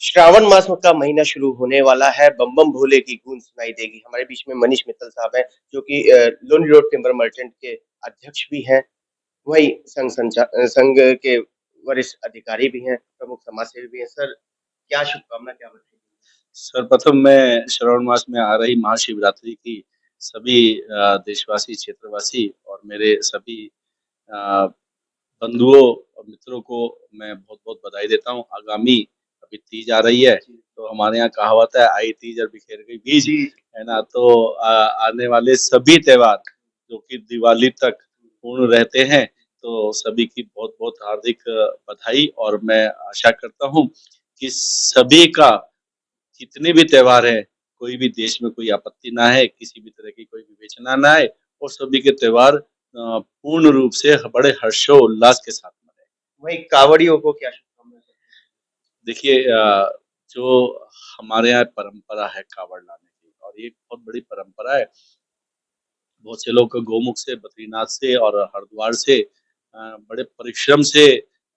श्रावण मास का महीना शुरू होने वाला है, बम बम भोले की गूंज सुनाई देगी। हमारे बीच में मनीष मित्तल साहब हैं, जो कि लोनी रोड टिम्बर मर्चेंट के अध्यक्ष भी हैं, वहीं संघ के वरिष्ठ अधिकारी भी हैं, प्रमुख समाज सेवी भी हैं। सर, क्या शुभकामना, क्या बताएंगे? सर्वप्रथम मैं श्रावण मास में आ रही महाशिवरात्रि की सभी देशवासी, क्षेत्रवासी और मेरे सभी अ, बंधुओं और मित्रों को मैं बहुत-बहुत बधाई देता हूँ। आगामी अभी तीज आ रही है, तो हमारे यहाँ कहावत है, आई तीज और बिखेर गई बीज, जी। है ना? तो आने वाले सभी त्योहार जो कि दिवाली तक पूर्ण रहते हैं, तो सभी की बहुत-बहुत हार्दिक बधाई और मैं आशा करता हूँ कि सभी का जितने भी त्योहार हैं, कोई भी देश में कोई आपत्ति ना है, किसी भी तरह की कोई विवेचना ना आए और सभी के त्योहार पूर्ण रूप से बड़े हर्षोल्लास के साथ मनाएँ। वहीं कांवड़ियों को क्या शुभकामना? देखिए जो हमारे यहाँ परंपरा है काँवड़ लाने की और ये बहुत बड़ी परंपरा है। बहुत से लोग गौमुख से, बद्रीनाथ से और हरिद्वार से बड़े परिश्रम से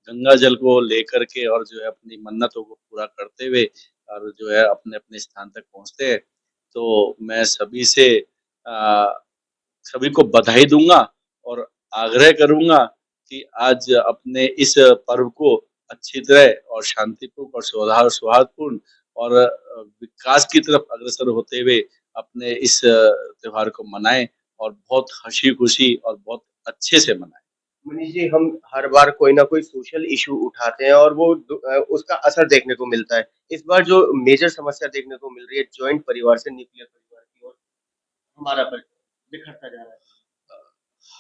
गंगा जल को लेकर के और जो है अपनी मन्नतों को पूरा करते हुए और जो है अपने-अपने स्थान तक पहुँचते हैं। तो मैं सभी को बधाई दूँगा और आग्रह करूँगा कि आज अपने इस पर्व को अच्छी तरह और शांतिपूर्ण और सौहार्दपूर्ण और विकास की तरफ अग्रसर होते हुए अपने इस त्योहार को मनाएँ और बहुत हँसी-खुशी और बहुत अच्छे से मनाएँ। मनीष जी, हम हर बार कोई ना कोई सोशल इश्यू उठाते हैं और वो उसका असर देखने को मिलता है। इस बार जो मेजर समस्या देखने को मिल रही है, जॉइंट परिवार से न्यूक्लियर परिवार की ओर हमारा बिखरता जा रहा है।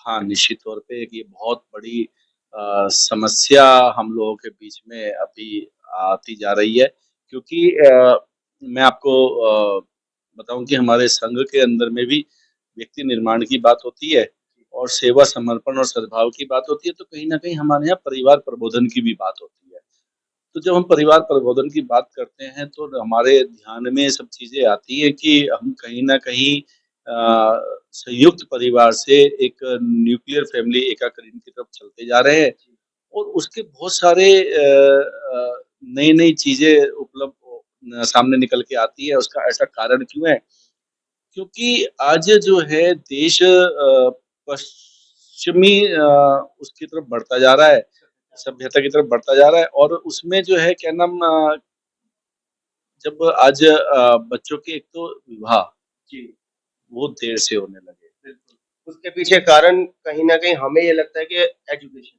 हाँ, निश्चित तौर पे एक ये बहुत बड़ी समस्या हम लोगों के बीच में अभी आती जा रही है क्योंकि मैं आपको बताऊँ कि हमारे संघ के अंदर में भी व्यक्ति निर्माण की बात होती है और सेवा समर्पण और सद्भाव की बात होती है, तो कहीं न कहीं हमारे यहाँ परिवार प्रबोधन की भी बात होती है। तो जब हम परिवार प्रबोधन की बात करते हैं तो हमारे ध्यान में ये सब चीज़ें आती हैं कि हम कहीं न कहीं संयुक्त परिवार से एक न्यूक्लियर फैमिली एकाकीकरण की तरफ चलते जा रहे हैं और उसके बहुत सारे नई-नई चीज़ें सामने निकल के आती है। उसका ऐसा कारण क्यों है? क्योंकि आज जो है देश पश्चिमी उसकी तरफ बढ़ता जा रहा है, सभ्यता की तरफ बढ़ता जा रहा है और उसमें जो है क्या नाम जब आज बच्चों के एक तो विवाह जी, वो देर से होने लगे। बिल्कुल। उसके पीछे कारण कहीं न कहीं हमें ये लगता है कि एजुकेशन।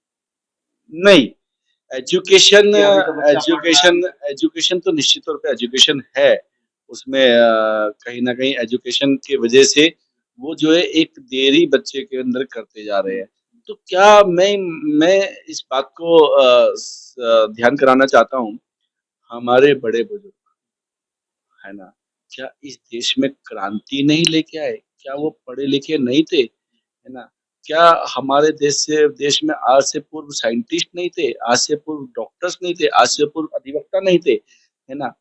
नहीं, एजुकेशन कि अभी तो बच्चा पढ़ रहा एजुकेशन है। एजुकेशन तो निश्चित तौर पे एजुकेशन है। उसमें कहीं न कहीं एजुकेशन की वजह से वो जो है एक देरी बच्चे के अंदर करते जा रहे हैं। तो क्या मैं इस बात को ध्यान कराना चाहता हूँ, हमारे बड़े-बुजुर्ग, है ना? क्या इस देश में क्रांति नहीं लेके आए? क्या वो पढ़े-लिखे नहीं थे? है ना? क्या हमारे देश में आज से पूर्व साइंटिस्ट नहीं थे? आज से पूर्व डॉक्टर्स नहीं थे? आज से पूर्व अधिवक्ता नहीं थे? है ना?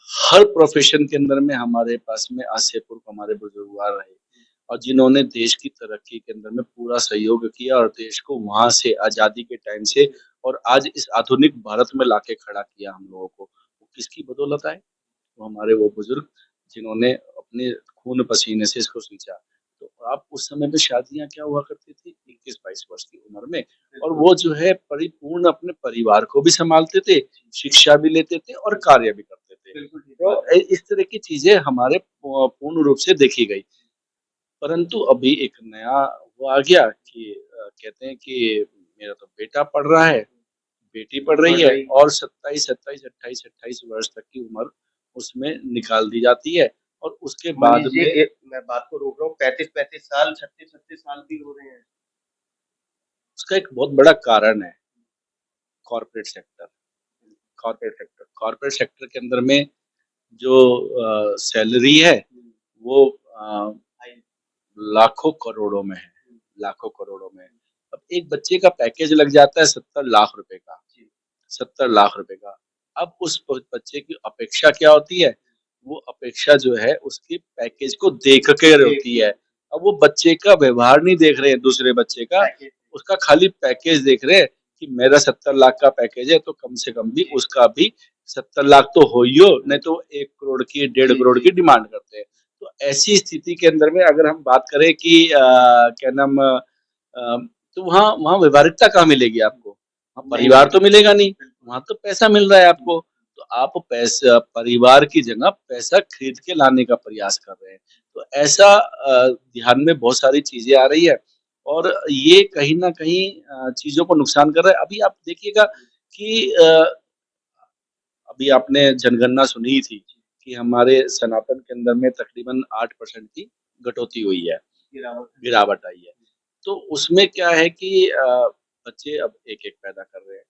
हर प्रोफ़ेशन के अंदर में हमारे पास में आज से पूर्व हमारे बुजुर्गवार रहे और जिन्होंने देश की तरक्की के अंदर में पूरा सहयोग किया और देश को वहाँ से आज़ादी के टाइम से और आज इस आधुनिक भारत में लाके खड़ा किया हम लोगों को। वो किसकी बदौलत आए? वो हमारे वो बुजुर्ग जिन्होंने अपने खून पसीने से इसको सींचा। तो आप उस समय पे शादियाँ क्या हुआ करती थी 21-22 वर्ष की उम्र में और वो जो है परिपूर्ण अपने परिवार को भी सँभालते थे, शिक्षा भी लेते थे और कार्य भी करते थे। बिल्कुल ठीक तो बात है। इस तरह की चीज़ें हमारे पूर्ण रूप से देखी गई। परंतु अभी एक नया वो आ गया कि कहते हैं कि मेरा तो बेटा पढ़ रहा है, बेटी पढ़ रही बढ़ है रही। और 27-27, 28-28 वर्ष तक की उम्र उसमें निकाल दी जाती है और उसके मनीष बाद जी, में मैं बात को रोक रहा हूँ, 35-35 साल, 36-36 साल भी हो रहे हैं। उसका एक बहुत बड़ा कारण है कॉर्पोरेट सेक्टर। कॉर्पोरेट सेक्टर के अंदर में जो सैलरी है वो लाखों करोड़ों में है, लाखों करोड़ों में। अब एक बच्चे का पैकेज लग जाता है 70 लाख रुपए का, 70 लाख रुपए का। अब उस बच्चे की अपेक्षा क्या होती है? वो अपेक्षा जो है उसकी पैकेज को देख कर होती है। अब वो बच्चे का व्यवहार नहीं देख रहे हैं दूसरे बच्चे का, पैकेज। उसका खाली पैकेज देख रहे हैं कि मेरा 70 लाख का पैकेज है तो कम से कम भी उसका भी 70 लाख तो हो ही हो, नहीं तो 1 करोड़ की, 1.5 करोड़ की डिमांड करते हैं। तो ऐसी स्थिति के अंदर में अगर हम बात करें कि क्या नाम तो वहाँ वहाँ व्यावहारिकता कहाँ मिलेगी आपको? वहाँ परिवार तो मिलेगा नहीं, वहाँ तो पैसा मिल रहा है आपको। तो आप पैसा परिवार की जगह पैसा खरीद के लाने का प्रयास कर रहे हैं। तो ऐसा ध्यान में बहुत सारी चीज़ें आ रही है और ये कहीं न कहीं चीज़ों को नुकसान कर रहा है। अभी आप देखिएगा कि अभी आपने जनगणना सुनी थी कि हमारे सनातन के अंदर में तकरीबन 8% की कटौती हुई है, गिरावट आई है। तो उसमें क्या है कि बच्चे अब एक-एक पैदा कर रहे हैं।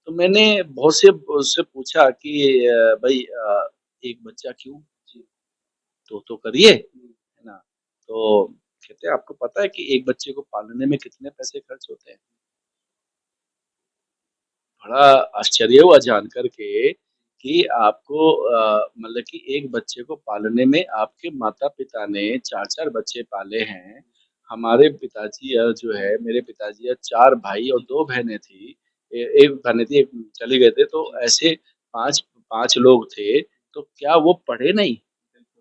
तो मैंने बहुत से उससे पूछा कि भई 1 बच्चा क्यों? 2 तो करिए, है ना? तो कहते हैं आपको पता है कि 1 बच्चे को पालने में कितने पैसे खर्च होते हैं? बड़ा आश्चर्य हुआ जान कर के कि आपको मतलब कि एक बच्चे को पालने में आपके माता-पिता ने 4-4 बच्चे पाले हैं। हमारे पिताजी जो है मेरे पिताजी 4 भाई और 2 बहनें थी। 1 बहनें थी, 1 चले गए थे, तो ऐसे 5 5 लोग थे, तो क्या वो पढ़े नहीं?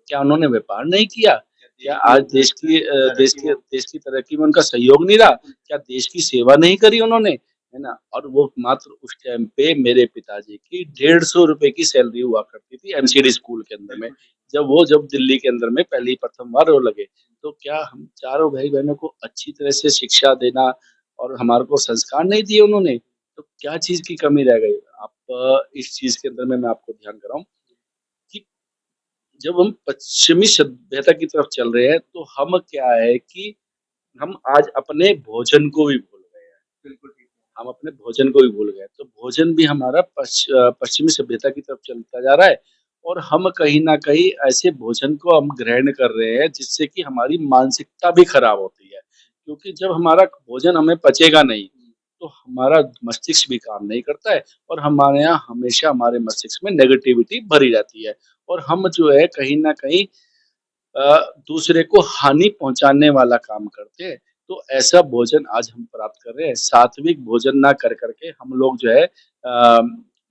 क्या उन्होंने व्यापार नहीं किया? क्या आज देश की तरक्की में उनका सहयोग नहीं रहा? क्या देश की सेवा नहीं करी उन्होंने? है ना? और वो मात्र उस टाइम पे मेरे पिताजी की ₹150 की सैलरी हुआ करती थी एमसीडी स्कूल के अंदर में। जब दिल्ली के अंदर में पहली प्रथम बार वो लगे, तो क्या हम चारों भाई-बहनों को अच्छी तरह से शिक्षा देना और हमारे को संस्कार नहीं दिए उन्होंने? तो क्या चीज़ की कमी रह गई? आप इस चीज़ के अंदर में मैं आपको ध्यान कराऊँ कि जब हम पश्चिमी सभ्यता की तरफ चल रहे हैं, तो हम क्या है कि हम आज अपने भोजन को भी भूल गए हैं। बिल्कुल ठीक है। हम अपने भोजन को भी भूल गए। तो भोजन भी हमारा पश्चिमी सभ्यता की तरफ चलता जा रहा है और हम कहीं न कहीं ऐसे भोजन को हम ग्रहण कर रहे हैं, जिससे कि हमारी मानसिकता भी खराब होती है। क्योंकि जब हमारा भोजन हमें पचेगा नहीं, तो हमारा मस्तिष्क भी काम नहीं करता है और हमारे यहाँ हमेशा हमारे मस्तिष्क में नेगेटिविटी भरी रहती है और हम जो है कहीं न कहीं दूसरे को हानि पहुँचाने वाला काम करते हैं। तो ऐसा भोजन आज हम प्राप्त कर रहे हैं। सात्विक भोजन ना कर के हम लोग जो है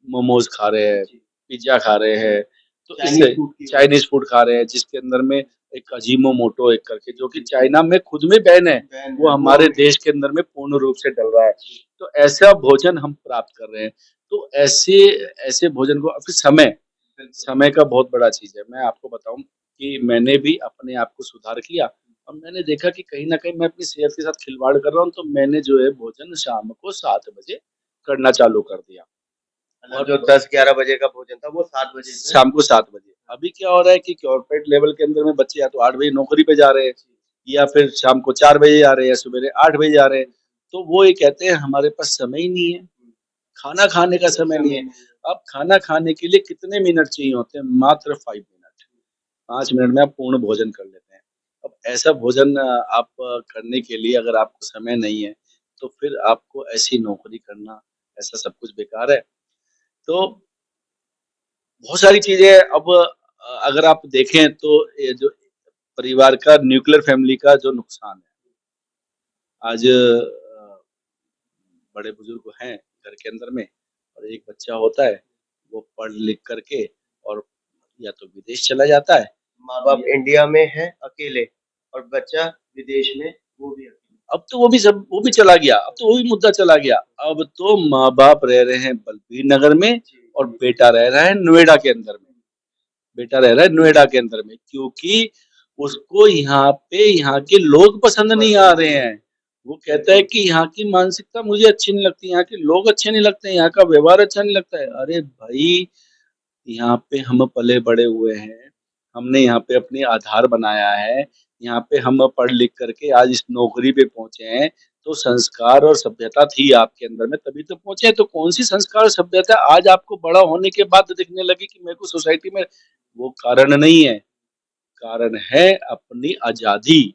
मोमोज़ खा रहे हैं, पिज़्ज़ा खा रहे हैं। तो इससे चाइनीज़ फूड खा रहे हैं जिसके अंदर में एक अजीनोमोटो एक करके जो कि चाइना में खुद में बैन है, वो हमारे देश के अंदर में पूर्ण रूप से डल रहा है। तो ऐसा भोजन हम प्राप्त कर रहे हैं। तो ऐसे ऐसे भोजन को फिर समय का बहुत बड़ा चीज़ है। मैं आपको बताऊँ कि मैंने भी अपने आप को सुधार किया और मैंने देखा कि कहीं न कहीं मैं अपनी सेहत के साथ खिलवाड़ कर रहा हूँ, तो मैंने जो है भोजन शाम को 7 बजे करना चालू कर दिया। और जो 10-11 बजे का भोजन था वो 7 बजे से शाम को 7 बजे। अभी क्या हो रहा है कि कॉर्पोरेट लेवल के अंदर में बच्चे या तो 8 बजे नौकरी पे जा रहे हैं या फिर शाम को 4 बजे जा रहे हैं या सवेरे 8 बजे जा रहे हैं। तो वो ये कहते हैं हमारे पास समय ही नहीं है, खाना खाने का समय नहीं है। अब खाना खाने के लिए कितने मिनट चाहिए होते हैं? मात्र 5 मिनट। 5 मिनट में आप पूर्ण भोजन कर लेते हैं। अब ऐसा भोजन आप करने के लिए अगर आपको समय नहीं है, तो फिर आपको ऐसी नौकरी करना, ऐसा सब कुछ बेकार है। तो बहुत सारी चीज़ें अब अगर आप देखें तो ये जो परिवार का न्यूक्लियर फैमिली का जो नुकसान है, आज बड़े-बुजुर्ग हैं घर के अंदर में और एक बच्चा होता है, वो पढ़ लिख कर के और या तो विदेश चला जाता है। माँ-बाप इंडिया में हैं अकेले और बच्चा विदेश में, वो भी अकेले। अब तो वो भी चला गया, अब तो वो भी मुद्दा चला गया। अब तो माँ-बाप रह रहे हैं बलबीर नगर में और बेटा रह रहा है नोएडा के अंदर में। बेटा रह रहा है नोएडा के अंदर में क्योंकि उसको यहाँ के लोग पसंद नहीं आ रहे हैं। वो कहता है कि यहाँ की मानसिकता मुझे अच्छी नहीं लगती, यहाँ के लोग अच्छे नहीं लगते, यहाँ का व्यवहार अच्छा नहीं लगता है। अरे भाई! यहाँ पे हम पले-बड़े हुए हैं, हमने यहाँ पे अपनी आधार बनाया है, यहाँ पे हम पढ़ लिख करके आज इस नौकरी पे पहुँचे हैं, तो संस्कार और सभ्यता थी आपके अंदर में तभी तो पहुँचे हैं। तो कौन-सी संस्कार और सभ्यता आज आपको बड़ा होने के बाद दिखने लगी कि मेरे को सोसाइटी में वो कारण नहीं है, कारण है अपनी आज़ादी।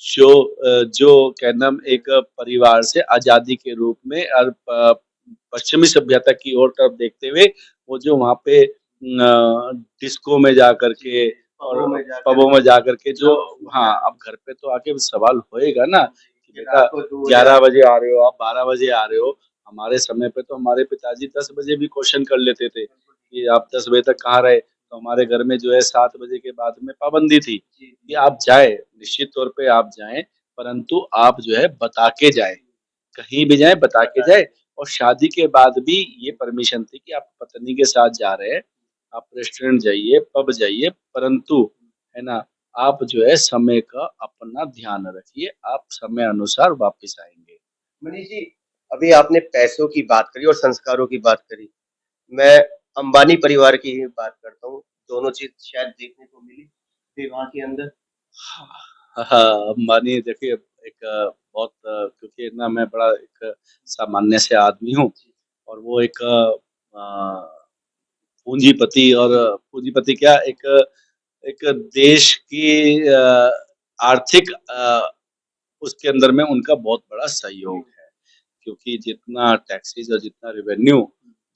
जो क्या नाम एक परिवार से आज़ादी के रूप में और पश्चिमी सभ्यता की ओर तरफ देखते हुए वो जो वहाँ पे डिस्को में जा कर के और पबों में जा कर के जो हाँ, अब घर पे तो आके सवाल होएगा ना कि बेटा 11 बजे आ रहे हो, आप 12 बजे आ रहे हो, हमारे समय पे तो हमारे पिताजी 10 बजे भी क्वेश्चन कर लेते थे कि आप 10 बजे तक कहाँ रहे? तो हमारे घर में जो है 7 बजे के बाद में पाबंदी थी कि आप जाएँ, निश्चित तौर पे आप जाएँ, परंतु आप जो है बता के जाएँ। कहीं भी जाएँ बता के जाएँ और शादी के बाद भी ये परमिशन थी कि आप पत्नी के साथ जा रहे हैं, आप रेस्टोरेंट जाइए, पब जाइए, परंतु है ना, आप जो है समय का अपना ध्यान रखिए, आप समय अनुसार वापस आएँगे। मनीष जी, अभी आपने पैसों की बात करी और संस्कारों की बात करी। मैं अंबानी परिवार की ही बात करता हूँ। दोनों चीज़ शायद देखने को मिली विवाह के अंदर। हाँ, हाँ, अंबानी देखिए एक बहुत क्योंकि ना मैं बड़ा एक सामान्य से आदमी हूँ और वो एक पूंजीपति और पूंजीपति क्या एक एक देश की आर्थिक उसके अंदर में उनका बहुत बड़ा सहयोग है। क्योंकि जितना टैक्सेस और जितना रेवेन्यू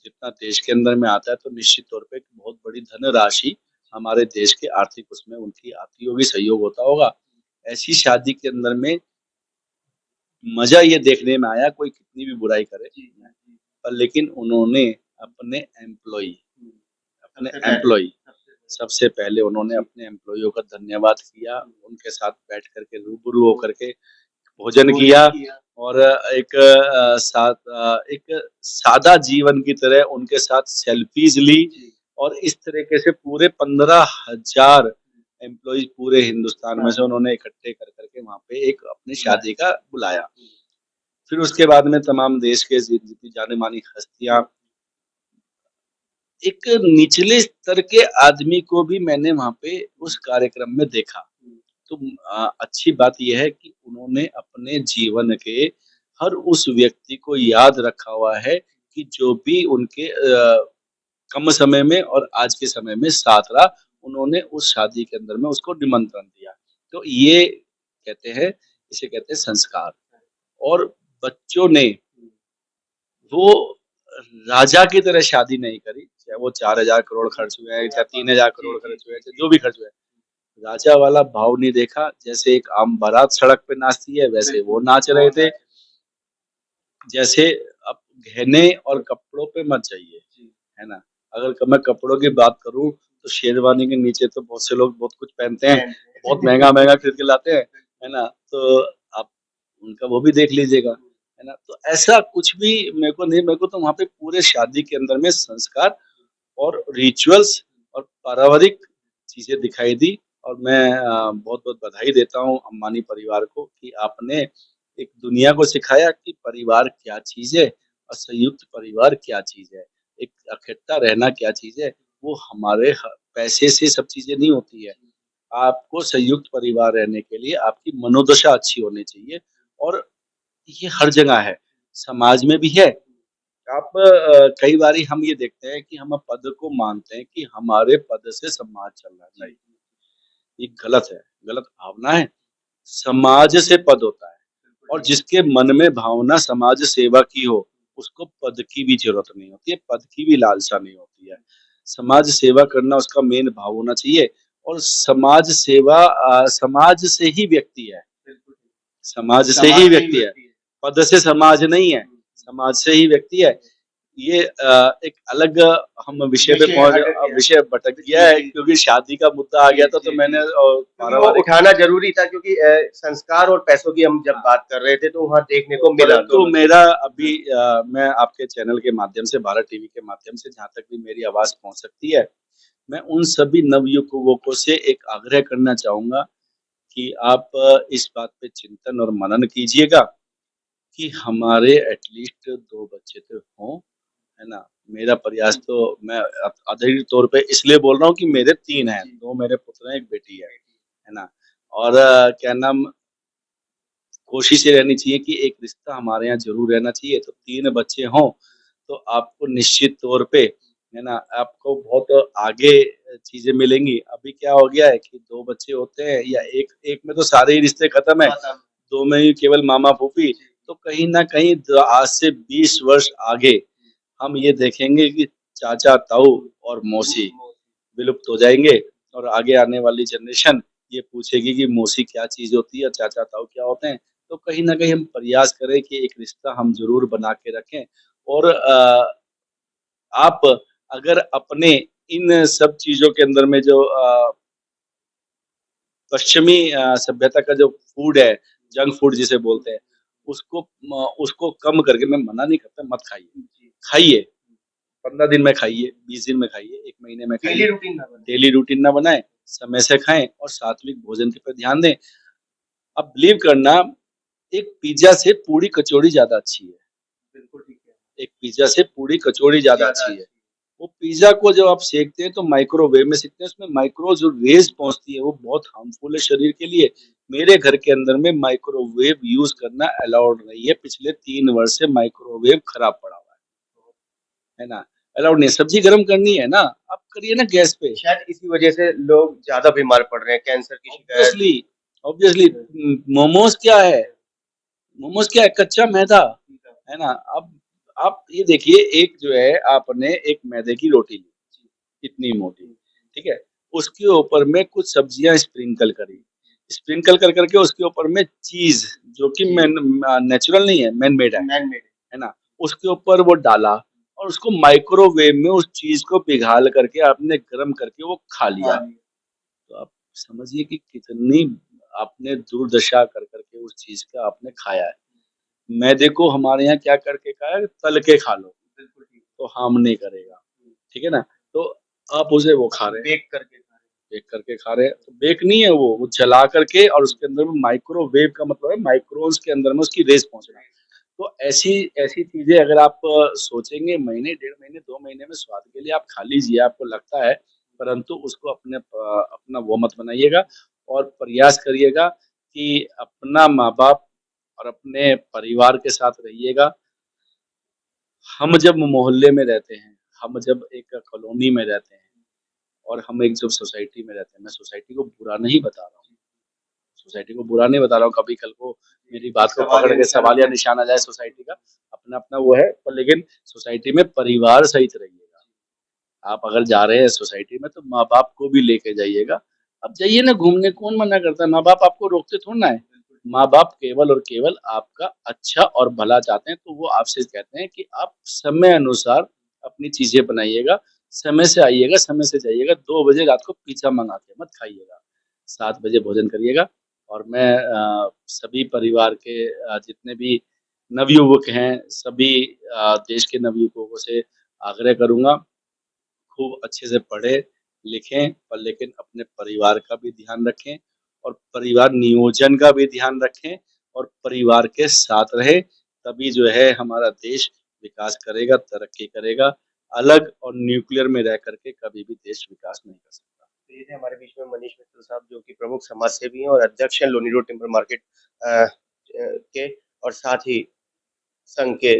जितना देश के अंदर में आता है तो निश्चित तौर पे एक बहुत बड़ी धनराशि हमारे देश के आर्थिक उसमें उनकी आती होगी, सहयोग होता होगा। ऐसी शादी के अंदर में मज़ा ये देखने में आया कोई कितनी भी बुराई करे, पर लेकिन उन्होंने अपने एम्प्लॉयी अपने एम्प्लॉयी सबसे पहले उन्होंने अपने एम्प्लॉइयों का धन्यवाद किया, उनके साथ बैठ कर के रूबरू होकर के भोजन किया और एक सादा जीवन की तरह उनके साथ सेल्फीज़ ली और इस तरीके से पूरे 15,000 एम्प्लॉइज़ पूरे हिंदुस्तान में से उन्होंने इकट्ठे कर कर के वहाँ पे एक अपनी शादी का बुलाया। फिर उसके बाद में तमाम देश के जितनी जानी-मानी हस्तियाँ एक निचले स्तर के आदमी को भी मैंने वहाँ पे उस कार्यक्रम में देखा। तो अच्छी बात ये है कि उन्होंने अपने जीवन के हर उस व्यक्ति को याद रखा हुआ है कि जो भी उनके कम समय में और आज के समय में साथ रहा, उन्होंने उस शादी के अंदर में उसको निमंत्रण दिया। तो ये कहते हैं इसे कहते हैं संस्कार और बच्चों ने वो राजा की तरह शादी नहीं करी, चाहे वो 4,000 करोड़ खर्च हुए हैं, चाहे 3,000 करोड़ खर्च हुए हैं, चाहे जो भी खर्च हुए हैं। राजा वाला भाव नहीं देखा, जैसे एक आम बारात सड़क पे नाचती है, वैसे वो नाच रहे थे। जैसे अब गहने और कपड़ों पे मत जाइए, है ना? अगर मैं कपड़ों की बात करूँ, तो शेरवानी के नीचे तो बहुत से लोग बहुत कुछ पहनते हैं, बहुत महँगा-महँगा खरीद के लाते हैं, है ना? तो आप उनका वो भी देख लीजिएगा, है ना? तो ऐसा कुछ भी मेरे को नहीं मेरे को तो वहाँ पे पूरे शादी के अंदर में संस्कार और रिचुअल्स और पारिवारिक चीज़ें दिखाई दी और मैं बहुत-बहुत बधाई देता हूँ अंबानी परिवार को कि आपने एक दुनिया को सिखाया कि परिवार क्या चीज़ है और संयुक्त परिवार क्या चीज़ है। एक इकट्ठा रहना क्या चीज़ है, वो हमारे पैसे से सब चीज़ें नहीं होती है। आपको संयुक्त परिवार रहने के लिए आपकी मनोदशा अच्छी होनी चाहिए और ये हर जगह है, समाज में भी है। आप कई बारी हम ये देखते हैं कि हम पद को मानते हैं कि हमारे पद से समाज चल रहा है। नहीं, ये गलत है, गलत भावना है। समाज से पद होता है और जिसके मन में भावना समाज सेवा की हो, उसको पद की भी ज़रूरत नहीं होती है, पद की भी लालसा नहीं होती है। समाज सेवा करना उसका मेन भाव होना चाहिए और समाज सेवा समाज से ही व्यक्ति है। समाज से ही व्यक्ति है, पद से समाज नहीं है, समाज से ही व्यक्ति है। ये एक अलग हम विषय पे विषय भटक गया है क्योंकि शादी का मुद्दा आ गया था तो मैंने क्योंकि वो उठाना ज़रूरी था क्योंकि संस्कार और पैसों की हम जब बात कर रहे थे तो वहाँ देखने को मिला। तो मेरा अभी मैं आपके चैनल के माध्यम से भारत टीवी के माध्यम से जहाँ तक भी मेरी आवाज़ पहुँच सकती है, मैं उन सभी नवयुवकों से एक आग्रह करना चाहूँगा कि आप इस बात पे चिंतन और मनन कीजिएगा कि हमारे एटलीस्ट 2 बच्चे तो हों, है ना? मेरा प्रयास तो मैं अधिक तौर पे इसलिए बोल रहा हूँ कि मेरे 3 हैं, 2 मेरे पुत्र हैं, 1 बेटी है ना? और क्या नाम कोशिश ये रहनी चाहिए कि एक रिश्ता हमारे यहाँ ज़रूर रहना चाहिए, तो 3 बच्चे हों, तो आपको निश्चित तौर पे, है ना, आपको बहुत आगे चीज़ें मिलेंगी। अभी क्या हो गया है कि 2 बच्चे होते हैं या 1 में तो सारे ही रिश्ते खत्म है, 2 में ही केवल मामा-फूफी, तो कहीं न कहीं आज से 20 वर्ष आगे हम ये देखेंगे कि चाचा, ताऊ और मौसी विलुप्त हो जाएँगे और आगे आने वाली जनरेशन ये पूछेगी कि मौसी क्या चीज़ होती है और चाचा, ताऊ क्या होते हैं? तो कहीं न कहीं हम प्रयास करें कि एक रिश्ता हम ज़रूर बना के रखें और आप अगर अपने इन सब चीज़ों के अंदर में जो पश्चिमी सभ्यता का जो फूड है, जंक फूड जिसे बोलते हैं, उसको कम करके, मैं मना नहीं करता, मत खाइए। खाइए, 15 दिन में खाइए, 20 दिन में खाइए, 1 महीने में डेली खाइए। रूटीन ना बनाएं। डेली रूटीन ना बनाएँ, समय से खाएँ और सात्विक भोजन के पे ध्यान दें। आप बिलीव करना, एक पिज़्ज़ा से पूरी कचौड़ी ज़्यादा अच्छी है। बिल्कुल ठीक है। एक पिज़्ज़ा से पूरी कचौड़ी ज़्यादा अच्छी है। वो पिज़्ज़ा को जब आप सेकते हैं तो माइक्रोवेव में सेकते हैं, उसमें माइक्रो जो रेज़ पहुँचती है वो बहुत हार्मफुल है शरीर के लिए। मेरे घर के अंदर में माइक्रोवेव यूज़ करना अलाउड नहीं है, पिछले 3 वर्ष से माइक्रोवेव खराब पड़ा हुआ है ना? अलाउड नहीं है, सब्ज़ी गरम करनी है ना, आप करिए ना गैस पे। शायद इसी वजह से लोग ज़्यादा बीमार पड़ रहे हैं, कैंसर की शिकायत। ऑब्वियसली, ऑब्वियसली मोमोज़ क्या है? मोमोज़ क्या है? कच्चा मैदा, है ना? अब आप ये देखिए, एक जो है आपने एक मैदे की रोटी ली, इतनी मोटी, ठीक है? उसके ऊपर में कुछ सब्जियाँ स्प्रिंकल करी, स्प्रिंकल कर के उसके ऊपर में चीज़, जो कि नेचुरल नहीं है, मैन मेड मैन मेड। है ना? उसके ऊपर वो डाला और उसको माइक्रोवेव में उस चीज़ को पिघाल करके आपने गरम करके वो खा लिया। तो आप समझिए कि कितनी आपने दुर्दशा कर के उस चीज़ का आपने खाया है। मैदे को हमारे यहाँ क्या करके खाया है, तल के खा लो, बिल्कुल ठीक। तो हार्म नहीं करेगा, ठीक है ना? तो आप उसे वो खा रहे हैं, बेक करके खा रहे बेक करके खा रहे हैं, तो बेक नहीं है वो जला करके, और उसके अंदर में माइक्रोवेव का मतलब है माइक्रोन्स के अंदर में उसकी रेज़ पहुँचना। तो ऐसी ऐसी चीज़ें अगर आप सोचेंगे, महीने, डेढ़ महीने, 2 महीने में स्वाद के लिए आप खा लीजिए, आपको लगता है, परंतु उसको अपना वो मत बनाइएगा और प्रयास करिएगा कि अपना माँ-बाप और अपने परिवार के साथ रहिएगा। हम जब मोहल्ले में रहते हैं, हम जब एक कॉलोनी में रहते हैं और हम एक जब सोसाइटी में रहते हैं, मैं सोसाइटी को बुरा नहीं बता रहा हूँ, सोसाइटी को बुरा नहीं बता रहा हूँ, कभी कल को मेरी बात को पकड़ के सवाल या निशान आ जाए सोसाइटी का, अपना-अपना वो है, पर लेकिन सोसाइटी में परिवार सहित रहिएगा। आप अगर जा रहे हैं सोसाइटी में तो माँ-बाप को भी लेके जाइएगा। आप जाइए ना घूमने, कौन मना करता है? माँ-बाप आपको रोकते थोड़ी ना है। माँ-बाप केवल और केवल आपका अच्छा और भला चाहते हैं, तो वो आपसे कहते हैं कि आप समय अनुसार अपनी चीज़ें बनाइएगा, समय से आइएगा, समय से जाइएगा, 2 बजे रात को पिज़्ज़ा मँगा के मत खाइएगा, 7 बजे भोजन करिएगा। और मैं सभी परिवार के जितने भी नवयुवक हैं, सभी देश के नवयुवकों से आग्रह करूँगा, खूब अच्छे से पढ़ें, लिखें, पर लेकिन अपने परिवार का भी ध्यान रखें और परिवार नियोजन का भी ध्यान रखें और परिवार के साथ रहें, तभी जो है हमारा देश विकास करेगा, तरक्की करेगा। अलग और न्यूक्लियर में रह कर के कभी भी देश विकास नहीं कर सकता। तो ये थे हमारे बीच में मनीष मित्तल साहब, जो कि प्रमुख समाज सेवी हैं और अध्यक्ष हैं लोनी रोड टिम्बर मार्केट के, और साथ ही संघ के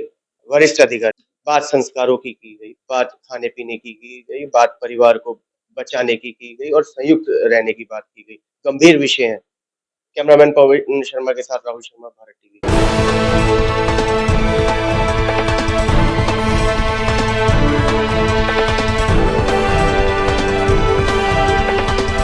वरिष्ठ अधिकारी। बात संस्कारों की गई, बात खाने-पीने की गई, बात परिवार को बचाने की गई और संयुक्त रहने की बात की गई। गंभीर विषय हैं। कैमरामैन पवन शर्मा के साथ राहुल शर्मा, भारत टीवी।